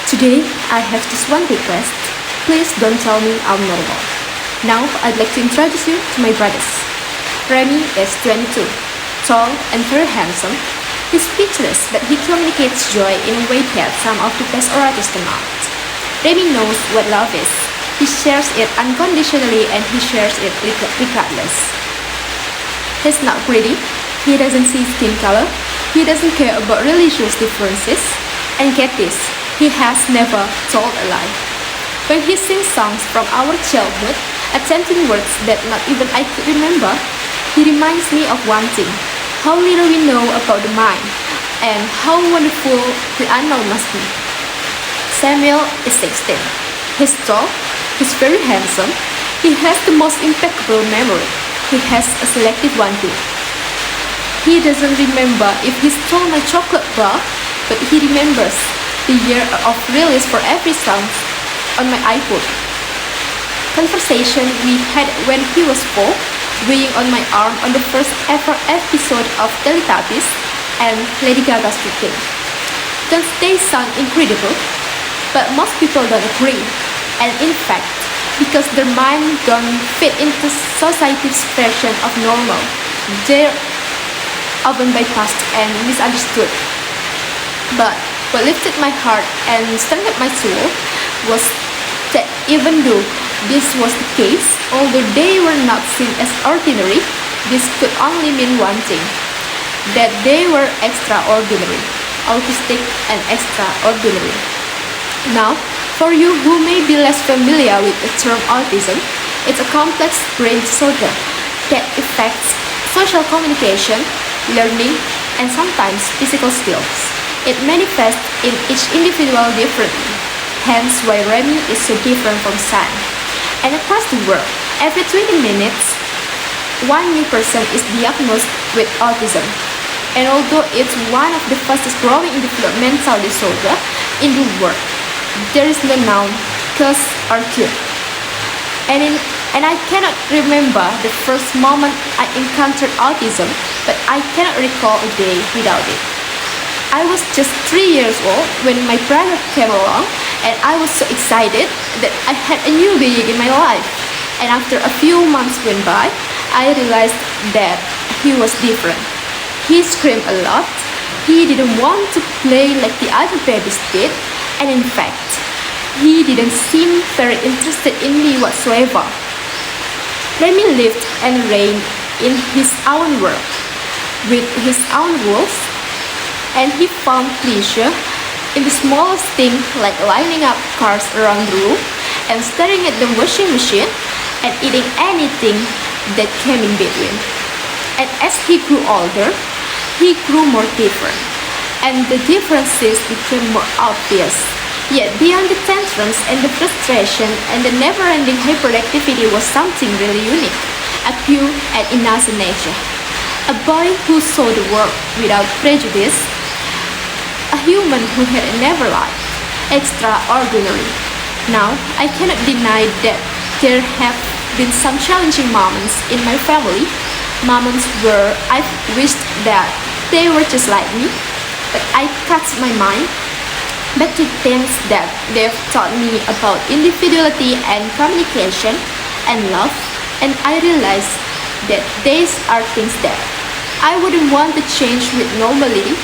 Today, I have just one request. Please don't tell me I'm normal. Now, I'd like to introduce you to my brothers. Remy is 22, tall and very handsome. He's speechless, but he communicates joy in a way that some of the best orators cannot. Remy knows what love is. He shares it unconditionally and he shares it regardless. He's not greedy. He doesn't see skin color. He doesn't care about religious differences. And get this, he has never told a lie. When he sings songs from our childhood, attempting words that not even I could remember, he reminds me of one thing: how little we know about the mind, and how wonderful the unknown must be. Samuel is 16. He's tall, he's very handsome, he has the most impeccable memory. He has a selective one too. He doesn't remember if he stole my chocolate bar, but he remembers the year of release for every song on my iPod. Conversation we had when he was 4, weighing on my arm on the first ever episode of Teletubbies and Lady Gaga's Weekend. Don't they sound incredible? But most people don't agree. And in fact, because their mind don't fit into society's version of normal, they're often bypassed and misunderstood. But what lifted my heart and strengthened my soul was that even though this was the case, although they were not seen as ordinary, this could only mean one thing: that they were extraordinary, autistic and extraordinary. Now, for you who may be less familiar with the term autism, it's a complex brain disorder that affects social communication, learning, and sometimes physical skills. It manifests in each individual differently, hence why Remy is so different from Sam. And across the world, every 20 minutes, one new person is diagnosed with autism. And although it's one of the fastest growing developmental disorder in the world, there is no known cause or cure. And I cannot remember the first moment I encountered autism, but I cannot recall a day without it. I was just 3 years old when my brother came along, and I was so excited that I had a new being in my life. And after a few months went by, I realized that he was different. He screamed a lot, he didn't want to play like the other babies did, and in fact, he didn't seem very interested in me whatsoever. Remy lived and reigned in his own world, with his own rules, and he found pleasure in the smallest thing, like lining up cars around the room and staring at the washing machine and eating anything that came in between. And as he grew older, he grew more different, and the differences became more obvious. Yet beyond the tantrums and the frustration and the never-ending hyperactivity was something really unique, a pure and innocent nature. A boy who saw the world without prejudice, a human who had never lied, extraordinary. Now, I cannot deny that there have been some challenging moments in my family, moments where I've wished that they were just like me, but I cast my mind back to things that they've taught me about individuality and communication and love, and I realized that these are things that I wouldn't want to change with normality.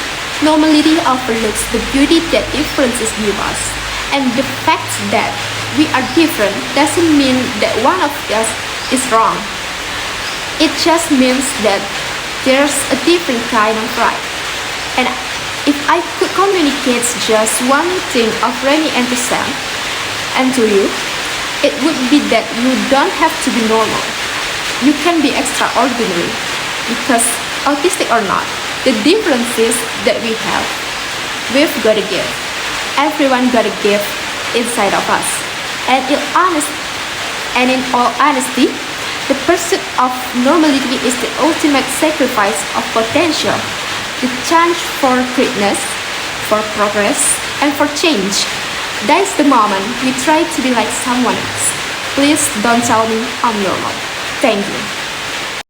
Normality overlooks the beauty that differences give us, and the fact that we are different doesn't mean that one of us is wrong. It just means that there's a different kind of right. And if I could communicate just one thing of Remy and to Sam, and to you, it would be that you don't have to be normal. You can be extraordinary, because autistic or not, the differences that we have, we've got a gift. Everyone got a gift inside of us. And in all honesty, the pursuit of normality is the ultimate sacrifice of potential, the chance for greatness, for progress, and for change. That's the moment we try to be like someone else. Please don't tell me I'm normal. Thank you.